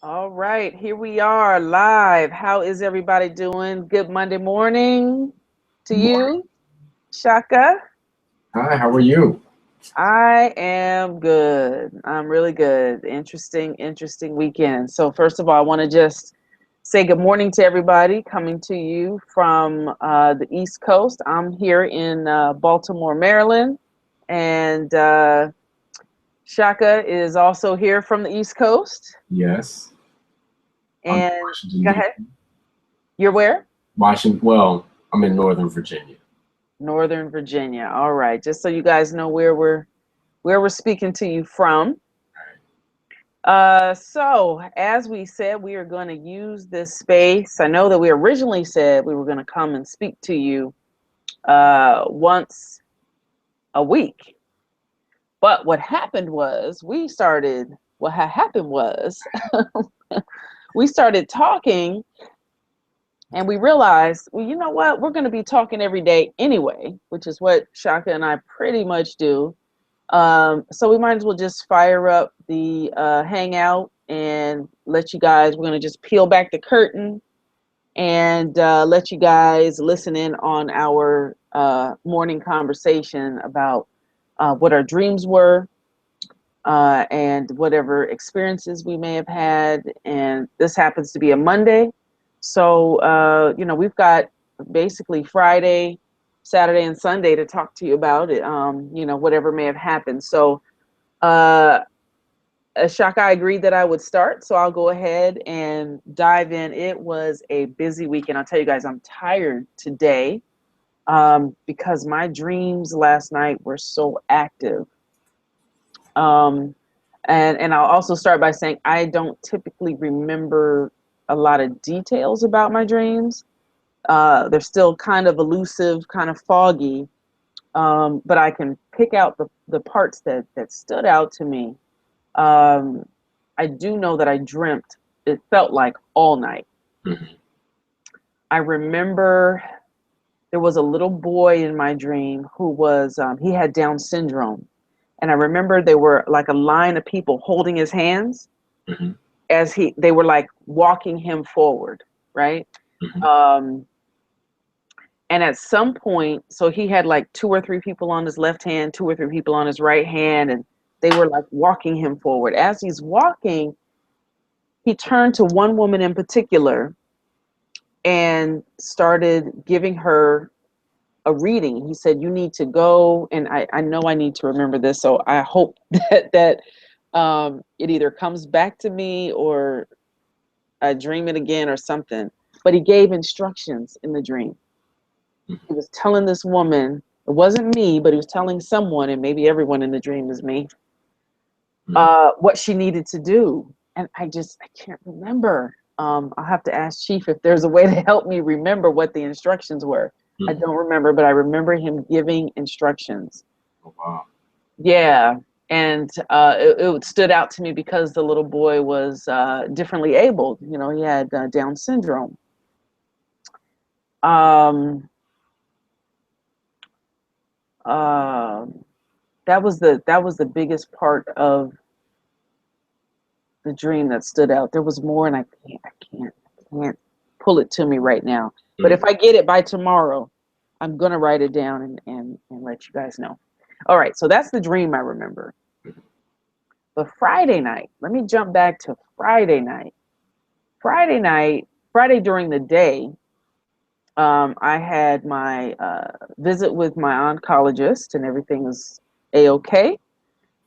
All right, here we are live. How is everybody doing? Good Monday morning to Morning. you, Shaka. Hi, how are you? I am good. I'm really good. Interesting weekend. So, first of all, I want to just say good morning to everybody coming to you from the East Coast. I'm here in Baltimore, Maryland, and Shaka is also here from the East Coast. Yes, I'm in And Washington, go ahead. D.C. You're where? Well, I'm in Northern Virginia. Northern Virginia. All right. Just so you guys know where we're speaking to you from. So as we said, we are going to use this space. I know that we originally said we were going to come and speak to you once a week. But what happened was what had happened was we started talking and we realized, well, you know what? We're going to be talking every day anyway, which is what Shaka and I pretty much do. So we might as well just fire up the hangout and let you guys, we're going to just peel back the curtain and let you guys listen in on our morning conversation about what our dreams were and whatever experiences we may have had. And this happens to be a Monday. So, we've got basically Friday, Saturday, and Sunday to talk to you about it, whatever may have happened. So, uh, Shaka, I agreed that I would start. So I'll go ahead and dive in. It was a busy weekend. I'll tell you guys, I'm tired today because my dreams last night were so active. Um, and I'll also start by saying I don't typically remember a lot of details about my dreams. They're still kind of elusive, kind of foggy, but I can pick out the parts that stood out to me. Um, I do know that I dreamt, it felt like all night. Mhm. I remember there was a little boy in my dream who he had Down syndrome. And I remember there were like a line of people holding his hands Mhm. as they were like walking him forward, right? Mhm. Um, and at some point, so he had like two or three people on his left hand, two or three people on his right hand, and they were like walking him forward. As he's walking, he turned to one woman in particular and started giving her a reading. He said, "You need to go," and I know I need to remember this, so I hope that it either comes back to me or I dream it again or something. But he gave instructions in the dream. He was telling this woman, it wasn't me, but he was telling someone, and maybe everyone in the dream is me, Mhm. what she needed to do. And I can't remember. I'll have to ask Chief if there's a way to help me remember what the instructions were. I Mhm. don't remember, but I remember him giving instructions. Oh, wow. Yeah. And it stood out to me because the little boy was differently abled. You know, he had Down syndrome. Um, uh, that was the biggest part of the dream that stood out. There was more, and I can't pull it to me right now. But Mhm. if I get it by tomorrow, I'm gonna write it down and let you guys know. All right, so that's the dream I remember. But Friday night, let me jump back to Friday night. Friday night, Friday during the day, I had my visit with my oncologist, and everything was a okay.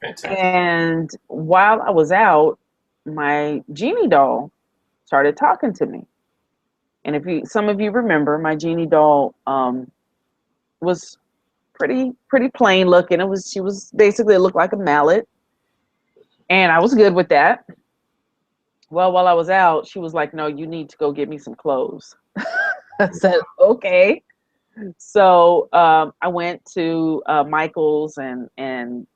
Fantastic. And while I was out, my genie doll started talking to me. And if some of you remember, my genie doll was pretty plain looking. She was basically, it looked like a mallet, and I was good with that. Well, while I was out, she was like, "No, you need to go get me some clothes." I said, "Okay." So I went to Michael's and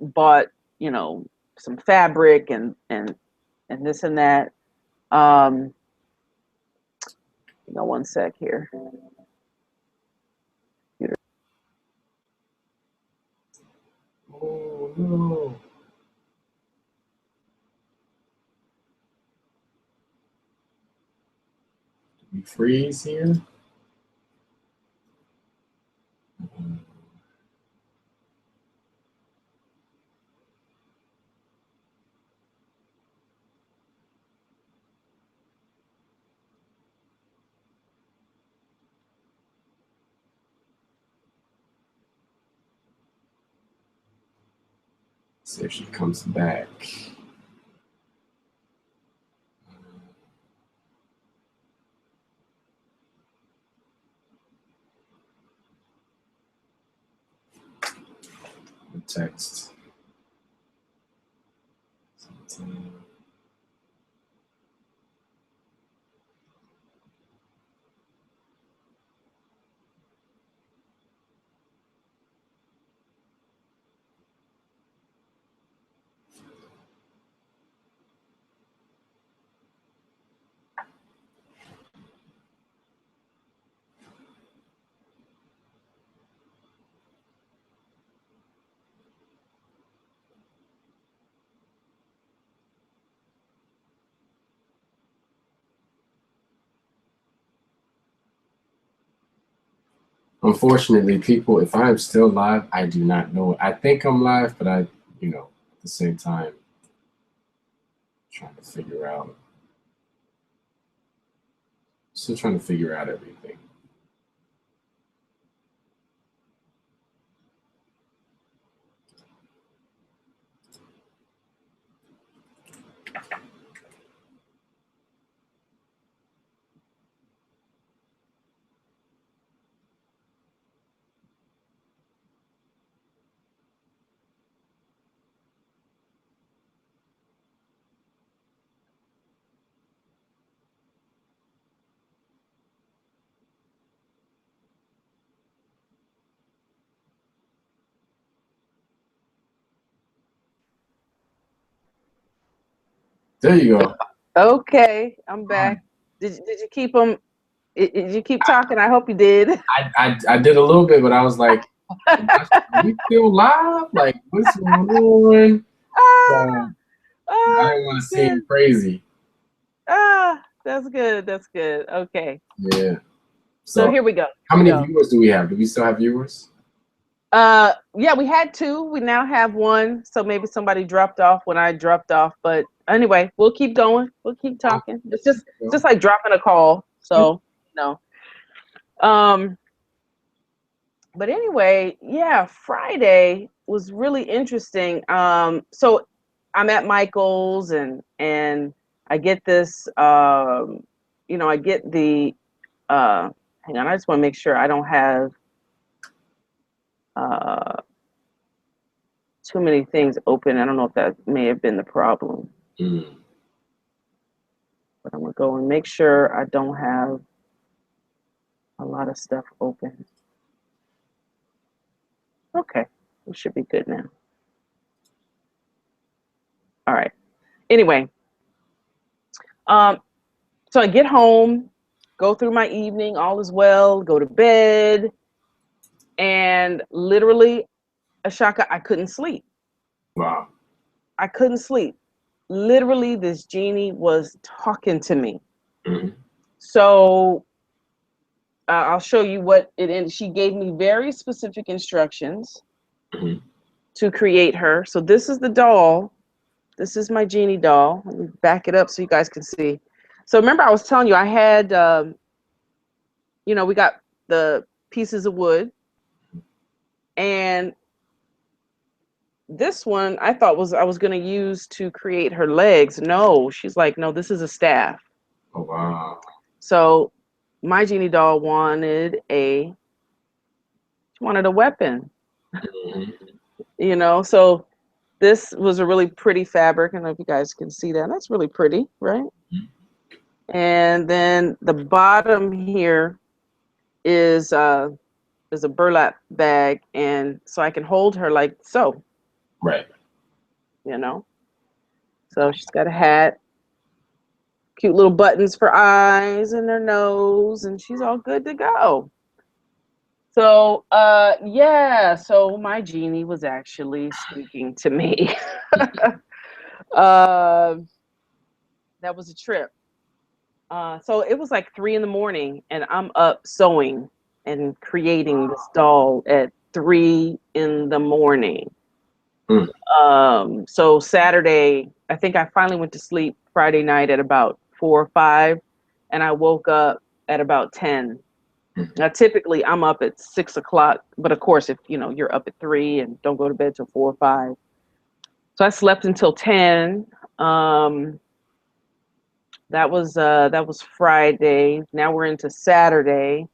bought, you know, some fabric and this and that. Um, one sec here. Oh, no. We freeze here. See if she comes back. The text. Unfortunately, people, if I'm still live, I do not know. I think I'm live, but at the same time, trying to figure out. Still trying to figure out everything. There you go. Okay, I'm back. Did you keep them? Did you keep talking? I hope you did. I did a little bit, but I was like, are we still live? Like, what's going on? So, I didn't want to seem crazy. That's good. That's good. Okay. Yeah. So here we go. How many viewers do we have? Do we still have viewers? Yeah, we had 2. We now have 1. So maybe somebody dropped off when I dropped off. But anyway, we'll keep going. We'll keep talking. It's just like dropping a call. So but anyway, yeah, Friday was really interesting. So I'm at Michael's and I get this. I get the. Hang on, I just want to make sure I don't have too many things open. I don't know if that may have been the problem. But I'm gonna go and make sure I don't have a lot of stuff open. Okay, we should be good now. All right. Anyway, so I get home, go through my evening, all is well, go to bed, and literally, Ashaka, I couldn't sleep. Wow. I couldn't sleep. Literally, this genie was talking to me. Mm-hmm. So I'll show you what it is. She gave me very specific instructions to create her. So this is the doll. This is my genie doll. Let me back it up so you guys can see. So remember I was telling you I had, we got the pieces of wood. And this one I thought I was going to use to create her legs. No, she's like, no, this is a staff. Oh, wow. So my genie doll wanted a weapon. So this was a really pretty fabric. I don't know if you guys can see that. That's really pretty, right? And then the bottom here is a burlap bag, and so I can hold her like so. Right. So she's got a hat, cute little buttons for eyes and her nose, and she's all good to go. So so my genie was actually speaking to me. That was a trip. So it was like 3 in the morning, and I'm up sewing and creating this doll at 3 in the morning. Mm. So Saturday, I think I finally went to sleep Friday night at about 4 or 5, and I woke up at about 10. Now, typically I'm up at 6 o'clock, but of course, if you're up at 3 and don't go to bed till 4 or 5. So I slept until 10. Um, that was Friday. Now we're into Saturday.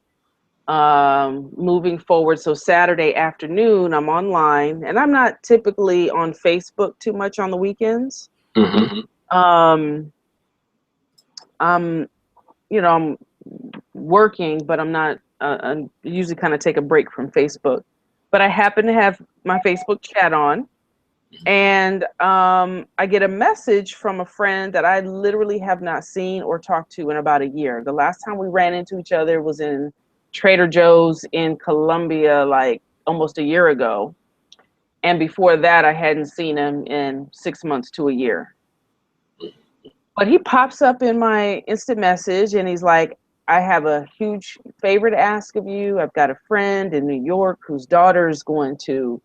Moving forward, so Saturday afternoon, I'm online, and I'm not typically on Facebook too much on the weekends. Mm-hmm. I'm, I'm working, but I'm not. I usually kind of take a break from Facebook, but I happen to have my Facebook chat on, and I get a message from a friend that I literally have not seen or talked to in about a year. The last time we ran into each other was in Trader Joe's in Colombia, like almost a year ago. And before that, I hadn't seen him in 6 months to a year. But he pops up in my instant message and he's like, I have a huge favor to ask of you. I've got a friend in New York whose daughter is going to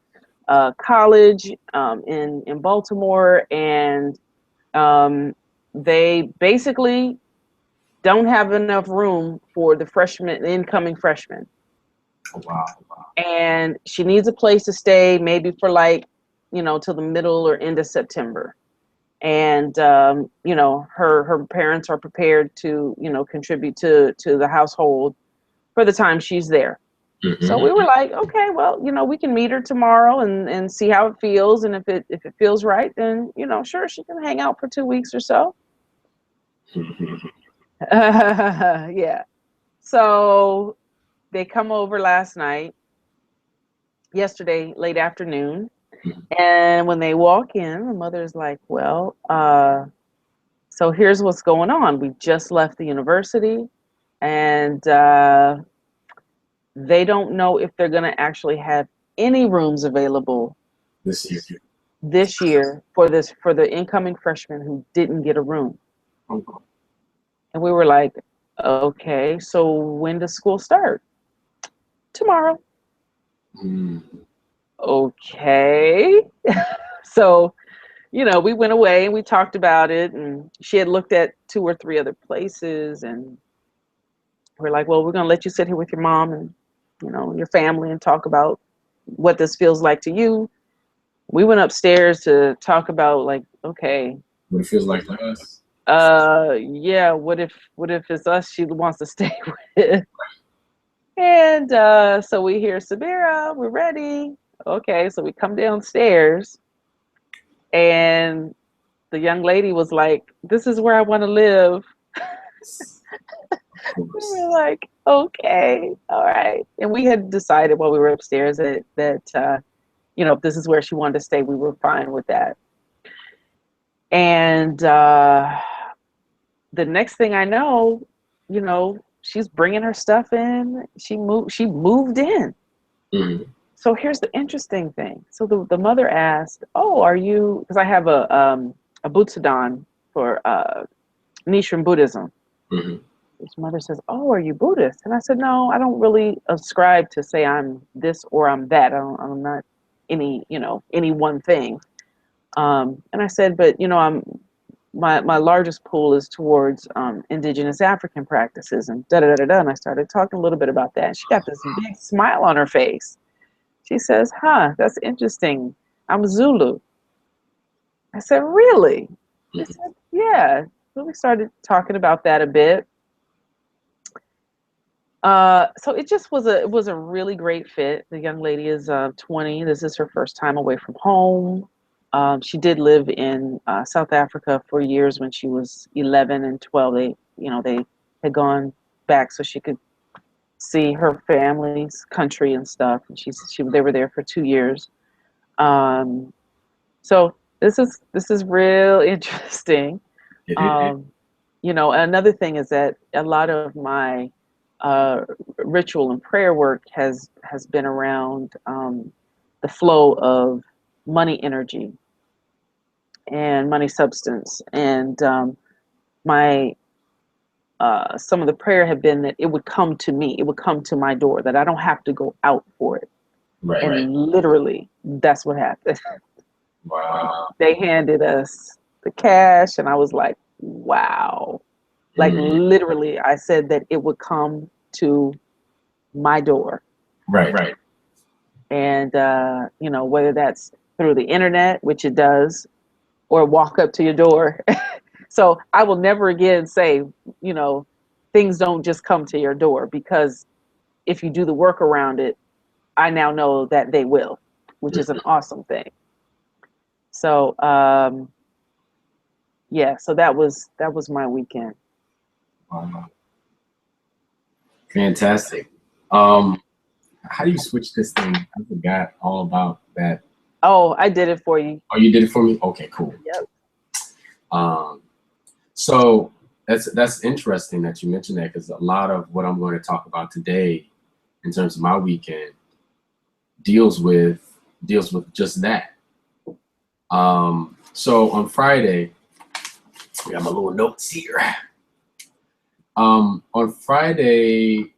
college in Baltimore, and they basically don't have enough room for the incoming freshmen. Wow. And she needs a place to stay, maybe for like, till the middle or end of September. And her parents are prepared to contribute to the household for the time she's there. Mm-hmm. So we were like, okay, well, we can meet her tomorrow and see how it feels, and if it feels right, then sure, she can hang out for 2 weeks or so. Yeah. So they come over yesterday late afternoon, and when they walk in, the mother's like, well, so here's what's going on. We just left the university, and they don't know if they're going to actually have any rooms available this year for the incoming freshmen who didn't get a room. And we were like, okay, so when does school start? Tomorrow. Okay. So we went away and we talked about it, and she had looked at 2 or 3 other places, and we're like, well, we're going to let you sit here with your mom and your family and talk about what this feels like to you. We went upstairs to talk about, like, okay, what it feels like to us. Yeah, what if it's us she wants to stay with? And so we hear, Subira, we're ready. Okay, so we come downstairs, and the young lady was like, this is where I want to live. We were like, okay, all right. And we had decided while we were upstairs that if this is where she wanted to stay, we were fine with that. And the next thing I know, she's bringing her stuff in. She moved in. Mm-hmm. So here's the interesting thing. So the mother asked, oh, are you, because I have a Butsudan for Nichiren Buddhism. Mm-hmm. His mother says, oh, are you Buddhist? And I said, no, I don't really ascribe to say I'm this or I'm that. I'm not any one thing. And I said, but my largest pull is towards indigenous African practices, and da-da-da-da-da. And I started talking a little bit about that. And she got this big smile on her face. She says, that's interesting. I'm Zulu. I said, really? She said, yeah. So we started talking about that a bit. So it just was a really great fit. The young lady is 20. This is her first time away from home. She did live in South Africa for years when she was 11 and 12. They had gone back so she could see her family's country and stuff. And they were there for 2 years. So this is real interesting. Another thing is that a lot of my ritual and prayer work has been around the flow of money energy and money substance. And my some of the prayer had been that it would come to me, it would come to my door, that I don't have to go out for it. Right. And right. literally, that's what happened. Wow. They handed us the cash, and I was like, wow. Like literally, I said that it would come to my door. Right. Right. And, you know, whether that's through the internet, which it does, or walk up to your door. So I will never again say, you know, things don't just come to your door, because if you do the work around it, I now know that they will, which is an awesome thing. So, yeah, so that was my weekend. Wow. Fantastic. How do you switch this thing? I forgot all about that. Oh, I did it for you. Oh, you did it for me? Okay, cool. Yep. So that's interesting that you mentioned that, because a lot of what I'm going to talk about today in terms of my weekend deals with just that. So on Friday, we got my little notes here. On Friday,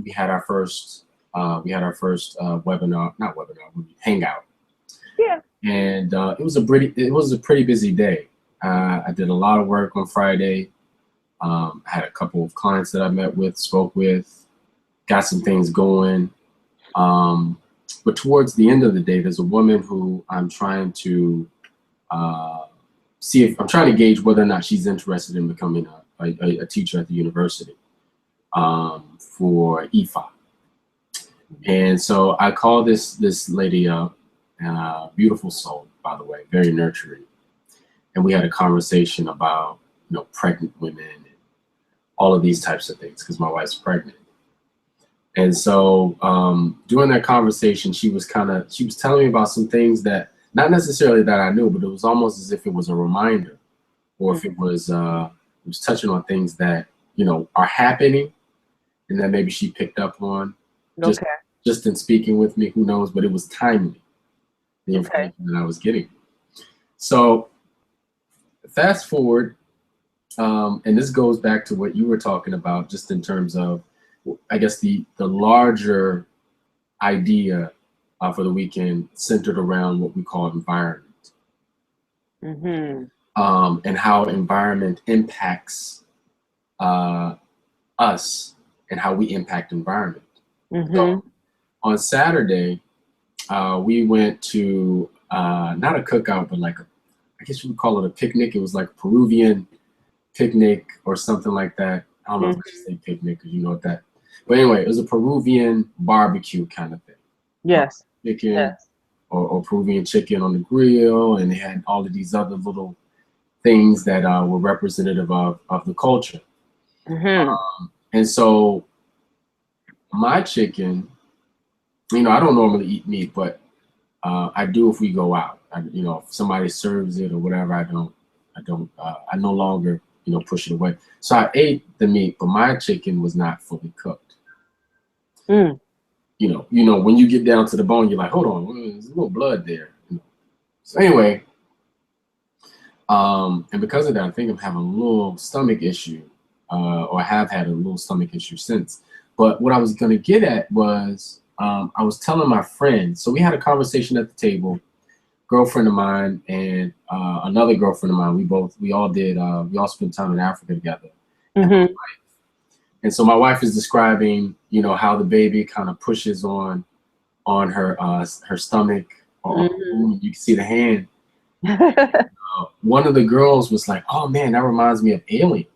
we had our first webinar, not webinar, hangout. Yeah. And it was a pretty busy day. I did a lot of work on Friday. I had a couple of clients that I met with, spoke with, got some things going. But towards the end of the day, there's a woman who I'm trying to I'm trying to gauge whether or not she's interested in becoming a teacher at the university for EFA. And so I called this lady up, beautiful soul, by the way, very nurturing. And we had a conversation about, you know, pregnant women and all of these types of things, because my wife's pregnant. And so during that conversation, she was telling me about some things that, not necessarily that I knew, but it was almost as if it was a reminder, or if it was touching on things that, you know, are happening and that maybe she picked up on just in speaking with me, who knows, but it was timely, the information that I was getting. So fast forward, and this goes back to what you were talking about, just in terms of, I guess, the larger idea for the weekend centered around what we call environment, and how environment impacts us and how we impact environment. So on Saturday, we went to not a cookout, but like I guess you would call it a picnic. It was like a Peruvian picnic or something like that. I don't know if I should say picnic, because you know what that. But anyway, it was a Peruvian barbecue kind of thing. Yes. Chicken, or Peruvian chicken on the grill, and they had all of these other little things that were representative of the culture. And so my chicken, you know, I don't normally eat meat, but I do if we go out. You know, if somebody serves it or whatever, I no longer, you know, push it away. So I ate the meat, but my chicken was not fully cooked. You know, when you get down to the bone, you're like, hold on, there's a little blood there. You know? So anyway, and because of that, I think I'm having a little stomach issue, or I have had a little stomach issue since. But what I was going to get at was, I was telling my friend, so we had a conversation at the table, girlfriend of mine and another girlfriend of mine. We all spent time in Africa together. And so my wife is describing, you know, how the baby kind of pushes on her stomach, or you can see the hand. One of the girls was like, "Oh man, that reminds me of Alien."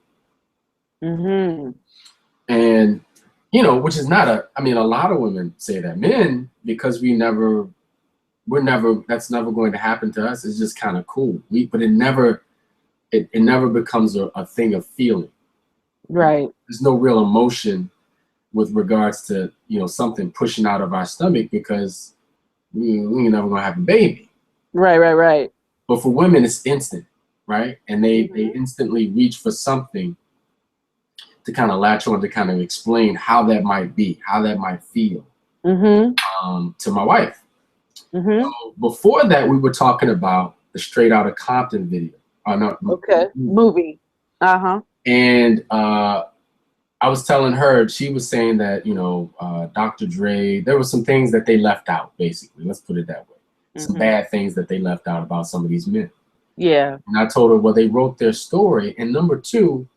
And you know, which is not I mean, a lot of women say that. Men, because that's never going to happen to us. It's just kind of cool. But it never becomes a thing of feeling. Right. There's no real emotion with regards to, you know, something pushing out of our stomach, because we're never gonna have a baby. Right. But for women, it's instant, right? And they instantly reach for something to kind of latch on, to kind of explain how that might be, how that might feel, to my wife. So before that, we were talking about the Straight Outta Compton video. Movie. And I was telling her, she was saying that, you know, Dr. Dre, there were some things that they left out, basically. Let's put it that way. Some bad things that they left out about some of these men. Yeah. And I told her, well, they wrote their story. And number two,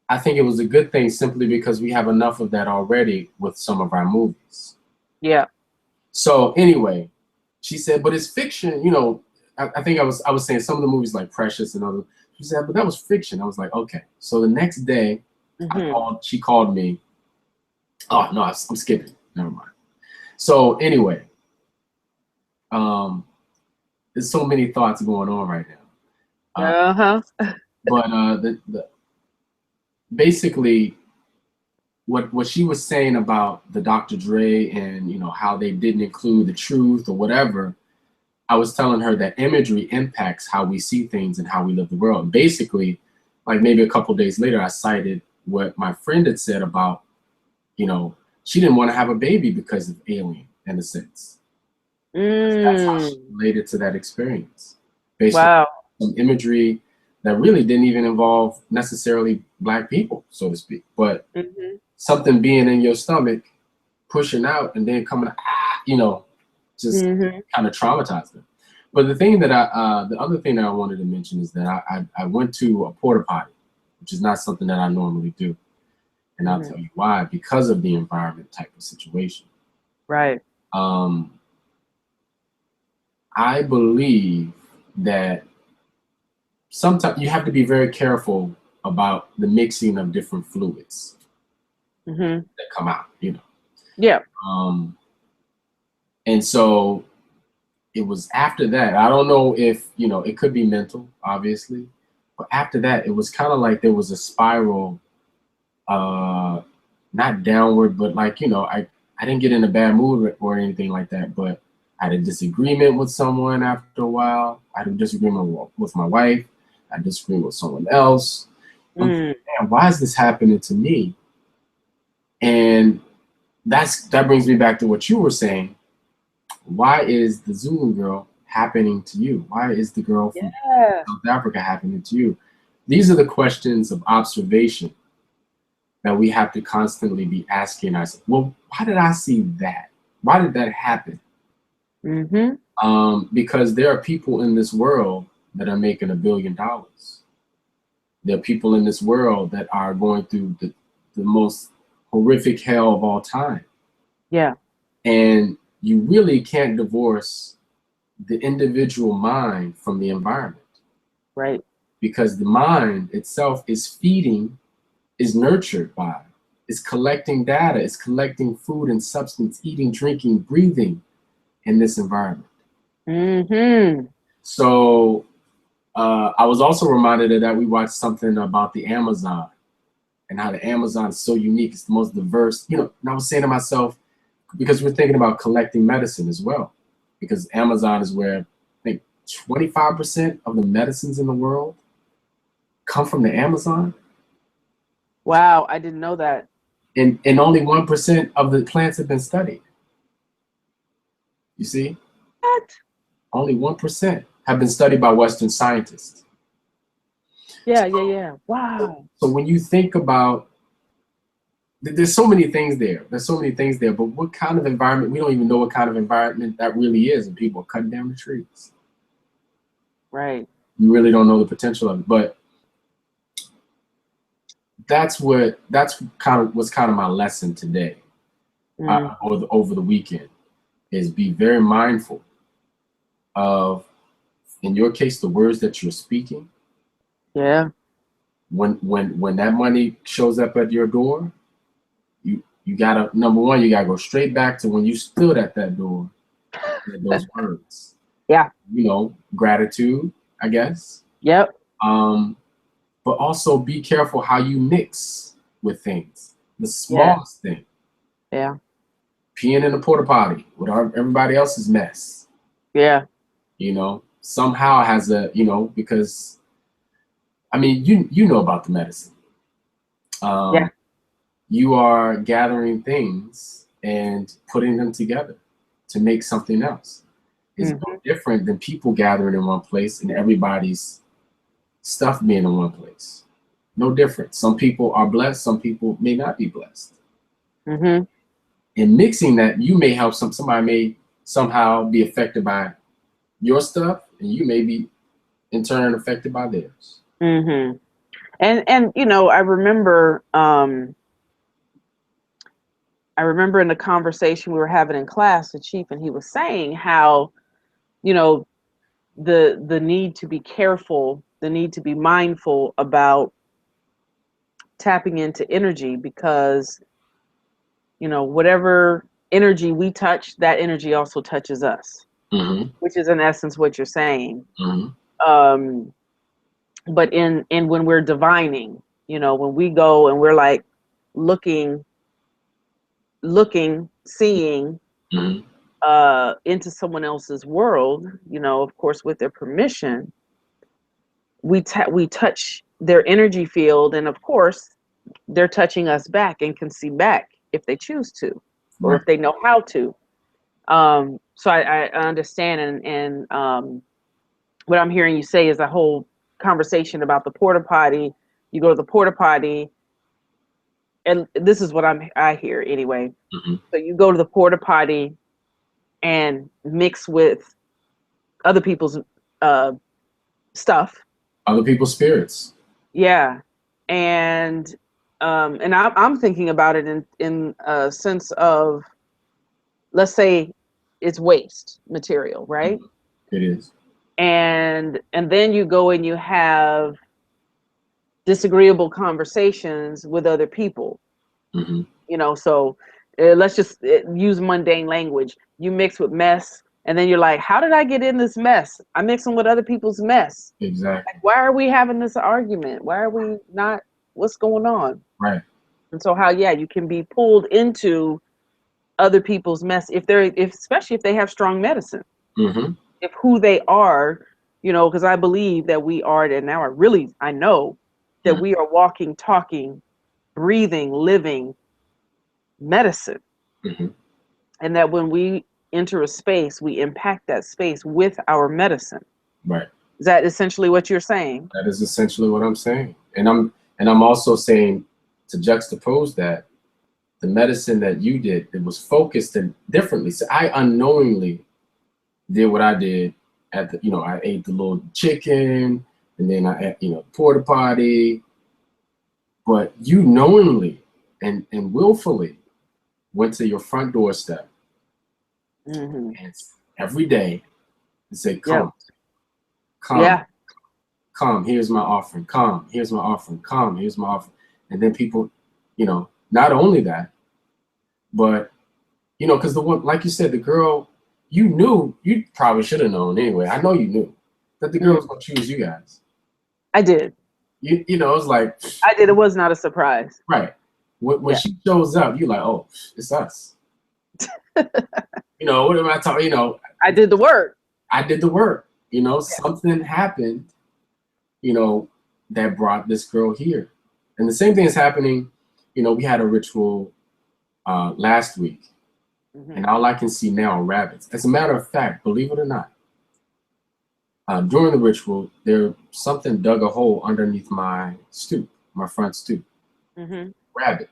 I think it was a good thing simply because we have enough of that already with some of our movies. Yeah. So anyway, she said, but it's fiction, you know. I think I was saying some of the movies like Precious and other. She said, but that was fiction. I was like, okay. So the next day, she called me. Oh no, I'm skipping. Never mind. So anyway, there's so many thoughts going on right now. But the basically what she was saying about the Dr. Dre and, you know, how they didn't include the truth or whatever, I was telling her that imagery impacts how we see things and how we live the world. And basically, like maybe a couple of days later, I cited what my friend had said about, you know, she didn't want to have a baby because of Alien, in a sense. That's how she related to that experience. Based on some imagery that really didn't even involve necessarily Black people, so to speak, but something being in your stomach, pushing out, and then coming, you know, just kind of traumatized them. But the thing that the other thing that I wanted to mention is that I went to a porta potty, which is not something that I normally do. And I'll tell you why, because of the environment type of situation. Right. I believe that sometimes you have to be very careful about the mixing of different fluids that come out, you know. Yeah. And so it was after that, I don't know if, you know, it could be mental, obviously, but after that, it was kind of like there was a spiral, not downward, but like, you know, I didn't get in a bad mood or anything like that, but I had a disagreement with someone after a while. I had a disagreement with my wife. I disagreed with someone else. Man, why is this happening to me? And that brings me back to what you were saying. Why is the Zulu girl happening to you? Why is the girl from South Africa happening to you? These are the questions of observation that we have to constantly be asking ourselves. Well, why did I see that? Why did that happen? Because there are people in this world that are making $1 billion. There are people in this world that are going through the most horrific hell of all time. Yeah. And you really can't divorce the individual mind from the environment. Right. Because the mind itself is nurtured by, is collecting data, is collecting food and substance, eating, drinking, breathing in this environment. So I was also reminded of that. We watched something about the Amazon and how the Amazon is so unique. It's the most diverse, you know, and I was saying to myself, because we're thinking about collecting medicine as well, because Amazon is where I think 25% of the medicines in the world come from the Amazon. Wow, I didn't know that. And only 1% of the plants have been studied. You see? What? Only 1% have been studied by Western scientists. Yeah. Wow. So when you think about, there's so many things there. But what kind of environment, we don't even know what kind of environment that really is, and people are cutting down the trees. Right. You really don't know the potential of it. But that's kind of my lesson today, over the weekend, is be very mindful of, in your case, the words that you're speaking. Yeah. When that money shows up at your door, you gotta, number one, you gotta go straight back to when you stood at that door, those words. Yeah. You know, gratitude, I guess. Yep. But also be careful how you mix with things. The smallest thing. Yeah. Peeing in the porta potty with everybody else's mess. Yeah. You know, somehow has a, you know, because, I mean, you know about the medicine. Yeah. You are gathering things and putting them together to make something else. It's no different than people gathering in one place and everybody's stuff being in one place. No different. Some people are blessed. Some people may not be blessed. Mm-hmm. And mixing that, you may help somebody may somehow be affected by your stuff, and you may be in turn affected by theirs. Mm-hmm. And you know, I remember in the conversation we were having in class, the chief, and he was saying how, you know, the need to be careful, the need to be mindful about tapping into energy, because, you know, whatever energy we touch, that energy also touches us, Mm-hmm. which is in essence what you're saying. Mm-hmm. But in when we're divining, you know, when we go and we're like looking, seeing Mm-hmm. into someone else's world, you know, of course with their permission, we touch their energy field, and of course they're touching us back and can see back if they choose to, or Right. if they know how to. So I understand, and what I'm hearing you say is a whole conversation about the porta potty. You go to the porta potty, and this is what I hear anyway. Mm-hmm. So you go to the porta potty and mix with other people's uh, stuff. Other people's spirits. Yeah, and I'm thinking about it in a sense of, let's say it's waste material, right? It is. And then you go and you have disagreeable conversations with other people. Mm-hmm. You know, so let's just use mundane language. You mix with mess, and then you're like, how did I get in this mess? I'm mixing with other people's mess. Exactly. Like, why are we having this argument? Why are we not? What's going on? Right. And so how, yeah, you can be pulled into other people's mess especially if they have strong medicine. Mm-hmm. If who they are, you know, because I believe that we are, and now I know that Mm-hmm. we are walking, talking, breathing, living medicine. Mm-hmm. And that when we enter a space, we impact that space with our medicine. Right. Is that essentially what you're saying? That is essentially what I'm saying. And I'm also saying, to juxtapose that, the medicine that you did, it was focused and differently. So I unknowingly did what I did at the, I ate the little chicken, and then I ate, porta potty. But you knowingly and willfully went to your front doorstep Mm-hmm. and every day and said, Yep. come, Yeah. come, here's my offering, come, here's my offering, come, here's my offering. And then people, not only that, but, because the one, like you said, the girl, you probably should have known anyway. I know you knew that the girl was going to choose you guys. I did. It was like. I did. It was not a surprise. Right. When she shows up, you're like, oh, it's us. What am I talking? I did the work. I did the work. Something happened, that brought this girl here. And the same thing is happening. We had a ritual last week, and all I can see now are rabbits. As a matter of fact, believe it or not, during the ritual, something dug a hole underneath my stoop, my front stoop. Mm-hmm. Rabbit.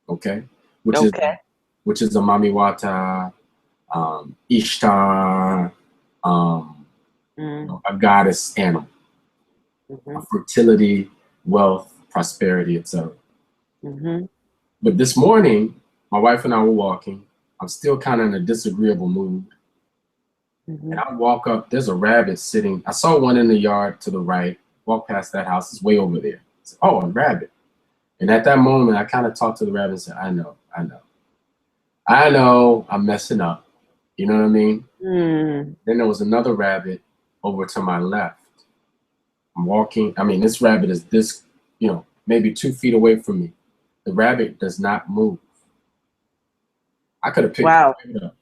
Okay. Which is a Mamiwata, Ishtar, a goddess animal, fertility, wealth, prosperity, etc. But this morning, my wife and I were walking. I'm still kind of in a disagreeable mood. And I walk up, there's a rabbit sitting. I saw one in the yard to the right, walk past that house, it's way over there. I said, oh, a rabbit. And at that moment, I kind of talked to the rabbit and said, I know, I'm messing up. You know what I mean? Then there was another rabbit over to my left. I'm walking. I mean, this rabbit is this, maybe 2 feet away from me. The rabbit does not move. I could have picked it up.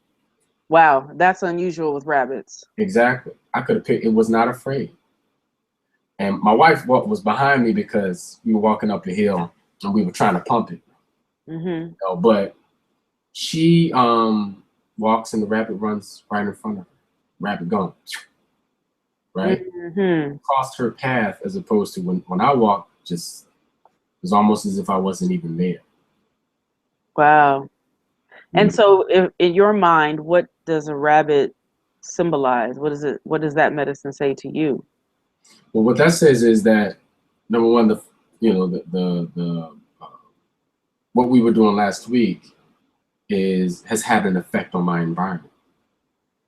Wow, that's unusual with rabbits. Exactly. I could have picked. It was not afraid. And my wife was behind me because we were walking up a hill and we were trying to pump it. But she walks and the rabbit runs right in front of her. Rabbit gone. Right? Crossed her path, as opposed to when I walk, just, it was almost as if I wasn't even there. Wow. And Yeah. so in your mind, what does a rabbit symbolize? What does that medicine say to you? Well, what that says is that, number one, what we were doing last week has had an effect on my environment.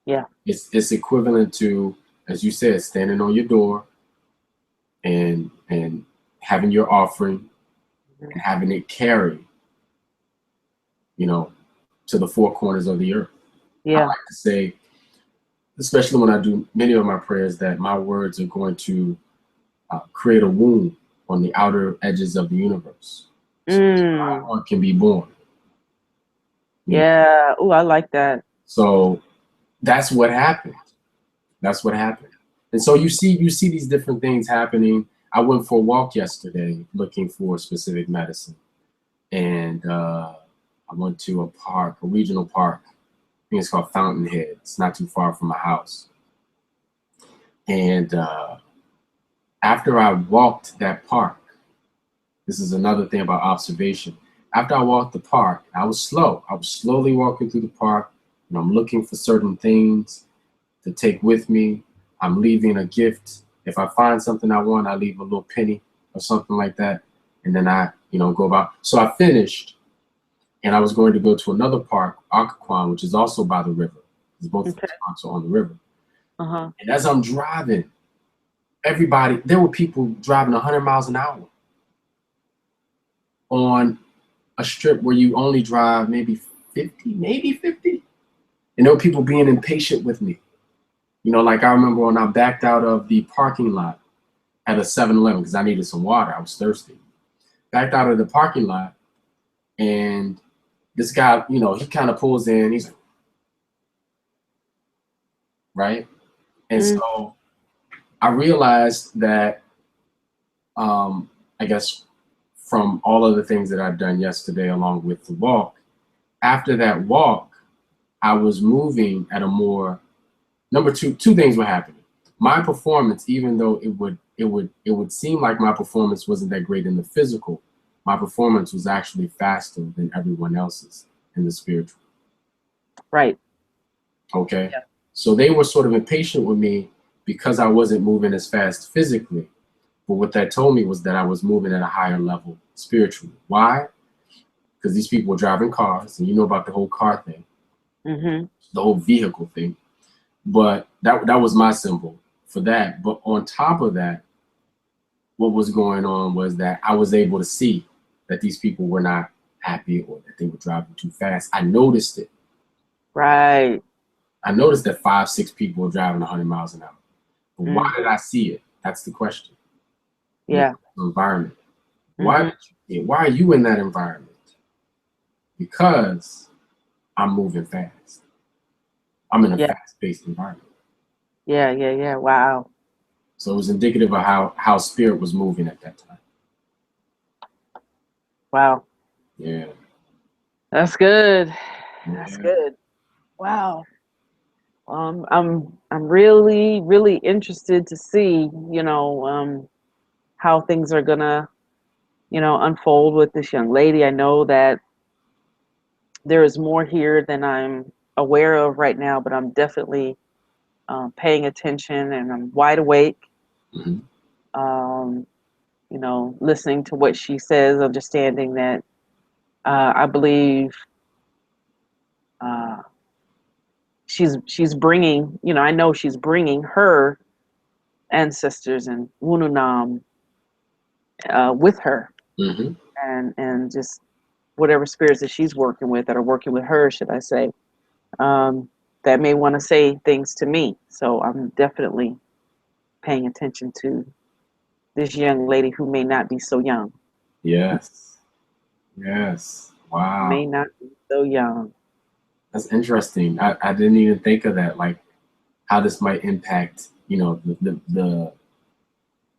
Yeah. It's equivalent to, as you said, standing on your door and having your offering and having it carry, to the four corners of the earth. I Yeah. like to say, especially when I do many of my prayers, that my words are going to create a womb on the outer edges of the universe, so Mm. one can be born. Yeah. Oh, I like that. So that's what happened. That's what happened. And so you see these different things happening. I went for a walk yesterday looking for a specific medicine, and I went to a park, a regional park. I think it's called Fountainhead. It's not too far from my house. And after I walked that park, this is another thing about observation. After I walked the park, I was slow. I was slowly walking through the park, and I'm looking for certain things to take with me. I'm leaving a gift. If I find something I want, I leave a little penny or something like that, and then I, go about. So I finished, and I was going to go to another park, Occoquan, which is also by the river. Because both of those parks are on the river. Uh-huh. And as I'm driving, there were people driving 100 miles an hour on a strip where you only drive maybe 50. And there were people being impatient with me. Like I remember when I backed out of the parking lot at a 7-Eleven because I needed some water. I was thirsty. Backed out of the parking lot, and this guy, he kind of pulls in. He's like, right? And so I realized that, I guess from all of the things that I've done yesterday along with the walk, after that walk, I was moving at a more, number two things were happening. My performance, even though it would seem like my performance wasn't that great in the physical, my performance was actually faster than everyone else's in the spiritual. Right. Okay. Yeah. So they were sort of impatient with me because I wasn't moving as fast physically. But what that told me was that I was moving at a higher level spiritually. Why? Because these people were driving cars, and you know about the whole car thing, the whole vehicle thing. But that was my symbol for that. But on top of that, what was going on was that I was able to see that these people were not happy or that they were driving too fast. I noticed it. Right. I noticed that 5-6 people were driving 100 miles an hour. But why did I see it? That's the question. Yeah. The environment. Why did you see it? Why are you in that environment? Because I'm moving fast. I'm in a fast-paced environment. Yeah. Wow. So it was indicative of how spirit was moving at that time. Wow. Yeah. That's good. Yeah. That's good. Wow. I'm really, really interested to see, how things are gonna, unfold with this young lady. I know that there is more here than I'm aware of right now, but I'm definitely paying attention, and I'm wide awake. Listening to what she says, understanding that I believe she's bringing, I know she's bringing her ancestors and Wununam with her, and just whatever spirits that she's working with that are working with her, should I say, that may want to say things to me. So I'm definitely paying attention to this young lady who may not be so young. Yes. Yes. Wow. May not be so young. That's interesting. I didn't even think of that, like how this might impact, the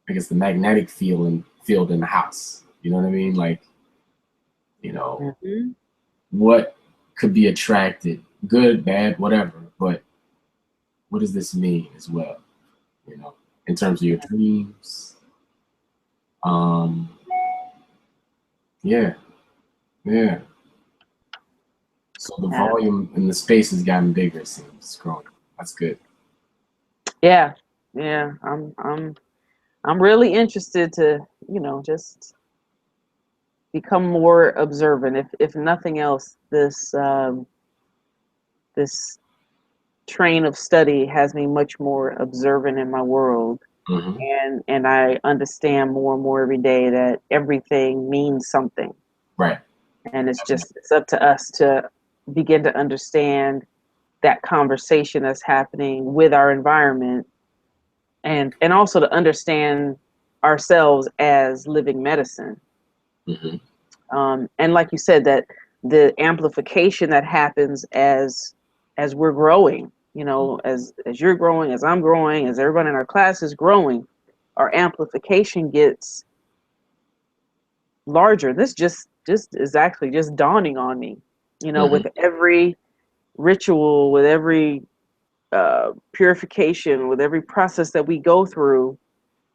I guess the magnetic field in the house. You know what I mean? Like, what could be attracted, good, bad, whatever, but what does this mean as well? In terms of your dreams, Um, yeah, yeah. So the Yeah. volume and the space has gotten bigger. It seems it's growing. That's good. Yeah. Yeah. I'm really interested to, just become more observant. If nothing else, this train of study has me much more observant in my world, Hmm. and I understand more and more every day that everything means something, Right. and it's up to us to begin to understand that conversation that's happening with our environment, and also to understand ourselves as living medicine. Hmm. And like you said, that the amplification that happens as we're growing, as you're growing, as I'm growing, as everyone in our class is growing, our amplification gets larger. This just is actually just dawning on me, Hmm. with every ritual, with every purification, with every process that we go through,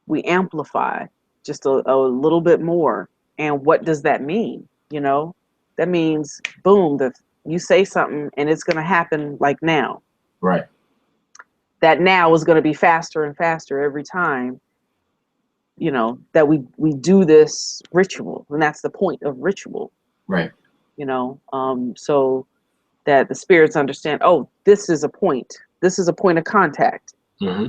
we amplify just a little bit more. And what does that mean? That means, boom, that you say something and it's going to happen like now. Right. That now is going to be faster and faster every time, that we do this ritual. And that's the point of ritual, Right. so that the spirits understand, oh, this is a point. This is a point of contact. Hmm.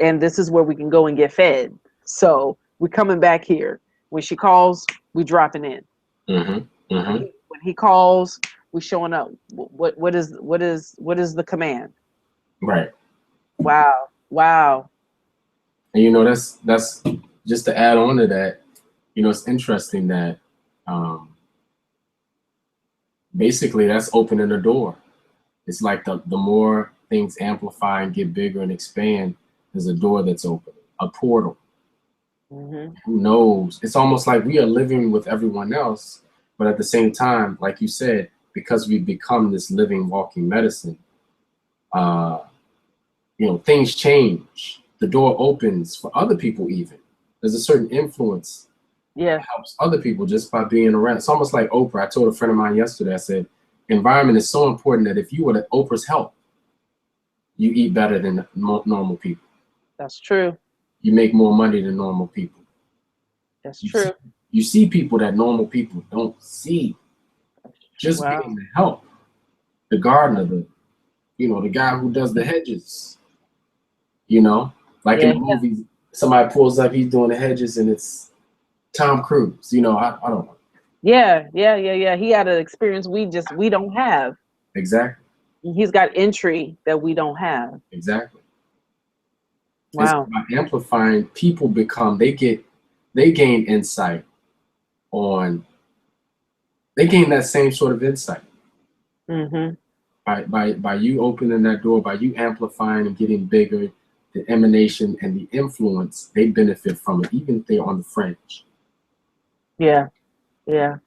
And this is where we can go and get fed. So we're coming back here. When she calls, we dropping in. Hmm. Hmm. When he calls, we showing up. What is the command? Right. Wow, wow. And that's just to add on to that. It's interesting that um, basically that's opening a door. It's like the more things amplify and get bigger and expand, there's a door that's open, a portal. Hmm. Who knows? It's almost like we are living with everyone else, but at the same time, like you said, because we become this living, walking medicine, uh, things change. The door opens for other people even. There's a certain influence Yeah, that helps other people just by being around. It's almost like Oprah. I told a friend of mine yesterday, I said, environment is so important that if you were to Oprah's help, you eat better than normal people. that's true. You make more money than normal people. That's You see, true. you see people that normal people don't see. Just Wow. being the help, the gardener, the guy who does the hedges, like in Yeah, the movies, somebody pulls up, he's doing the hedges, and it's Tom Cruise. I don't know. yeah. He had an experience we don't have. Exactly, He's got entry that we don't have. exactly. And so Wow. by amplifying, people they gain insight on, they gain that same sort of insight Hmm. by you opening that door, by you amplifying and getting bigger, the emanation and the influence, they benefit from it, even if they're on the fringe. Yeah, yeah.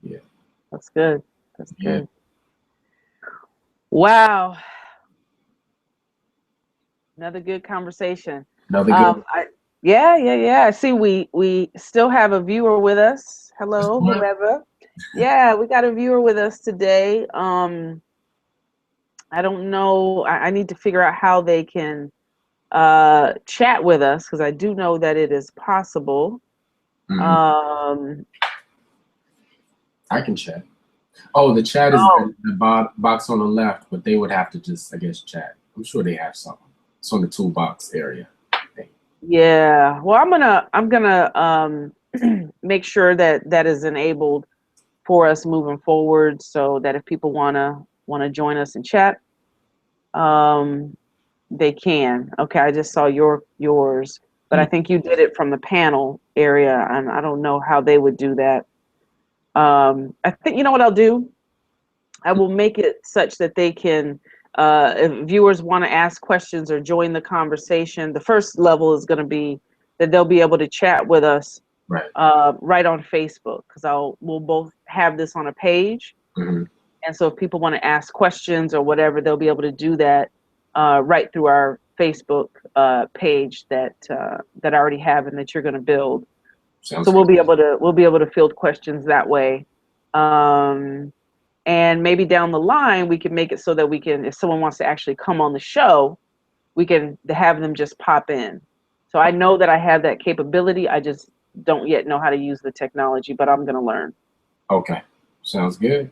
Yeah, That's good. That's yeah. good. Wow. Another good conversation. Another good. Yeah. I see we still have a viewer with us. Hello, One. whoever. Yeah, we got a viewer with us today. I don't know. I need to figure out how they can chat with us, because I do know that it is possible. Mhm. Um, I can chat. Oh, the chat is oh, the box on the left, but they would have to just, I guess, chat. I'm sure they have something. It's on the toolbox area. Thing. yeah. Well, I'm gonna make sure that that is enabled for us moving forward, so that if people wanna join us in chat, um, they can. Okay, I just saw yours, but I Mm. think you did it from the panel area, and I don't know how they would do that. I think, you know what I'll do. I will make it such that they can, if viewers want to ask questions or join the conversation, the first level is going to be that they'll be able to chat with us Right. right on Facebook, because we'll both have this on a page. Hmm. And so if people want to ask questions or whatever, they'll be able to do that right through our Facebook page that I already have and that you're going to build. Sounds So good. we'll be able to field questions that way. And maybe down the line we can make it so that we can, if someone wants to actually come on the show, we can have them just pop in. So I know that I have that capability. I just don't yet know how to use the technology, but I'm going to learn. Okay. Sounds good.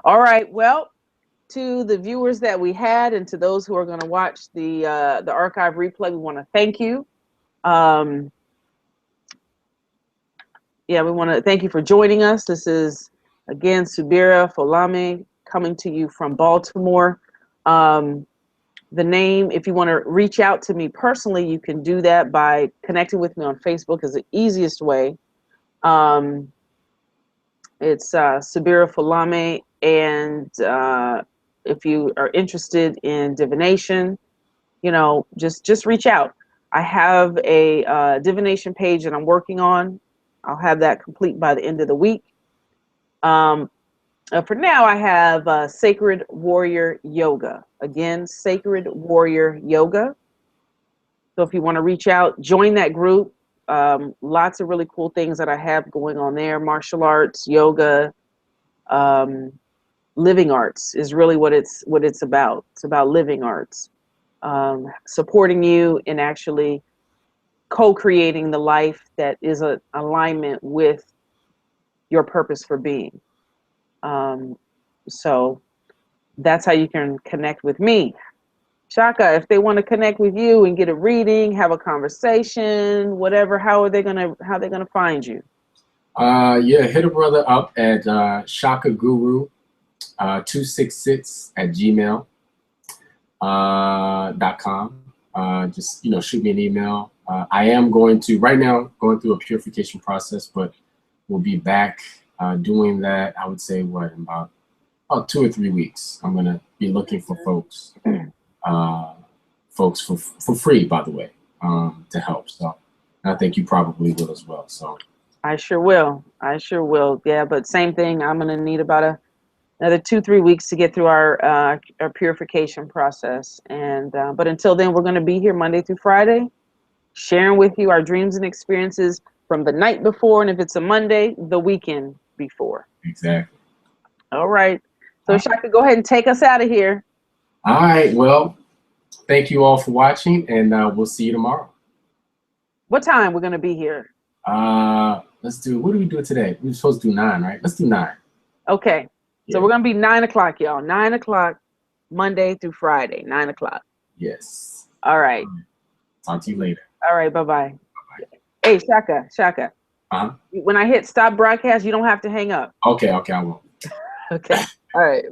All right. Well, to the viewers that we had and to those who are going to watch the archive replay, we want to thank you. Yeah, we want to thank you for joining us. This is, again, Subira Folame coming to you from Baltimore. The name, if you want to reach out to me personally, you can do that by connecting with me on Facebook is the easiest way. It's Subira Folame, and if you are interested in divination, you know, just reach out. I have a divination page that I'm working on. I'll have that complete by the end of the week. For now, I have Sacred Warrior Yoga. Again, Sacred Warrior Yoga. So if you want to reach out, join that group. Lots of really cool things that I have going on there. Martial arts, yoga, living arts is really what it's about. It's about living arts. Supporting you in actually co-creating the life that is in alignment with your purpose for being. So that's how you can connect with me. Shaka, if they want to connect with you and get a reading, have a conversation, whatever, how they gonna find you? Yeah, hit a brother up at ShakaGuru 266 at gmail.com. Just, you know, shoot me an email. I am going to, right now, going through a purification process, but we'll be back doing that, I would say, what, in about 2 or 3 weeks. I'm going to be looking for folks for free, by the way, to help. So I think you probably will as well. So I sure will. I sure will. Yeah, but same thing. I'm going to need about another 2-3 weeks to get through our purification process. And but until then, we're going to be here Monday through Friday, sharing with you our dreams and experiences from the night before, and if it's a Monday, the weekend before. exactly. All right. So Shaka, go ahead and take us out of here. All right. Well, thank you all for watching, and we'll see you tomorrow. What time we're going to be here? Let's do, what do we do today? We were supposed to do 9, right? Let's do 9. Okay. Yeah. So we're going to be 9 o'clock, y'all. 9 o'clock, Monday through Friday, 9 o'clock. Yes. All right. Talk to you later. All right. Bye-bye. Bye-bye. Hey, Shaka. Uh-huh. When I hit stop broadcast, you don't have to hang up. Okay, I won't. Okay. All right.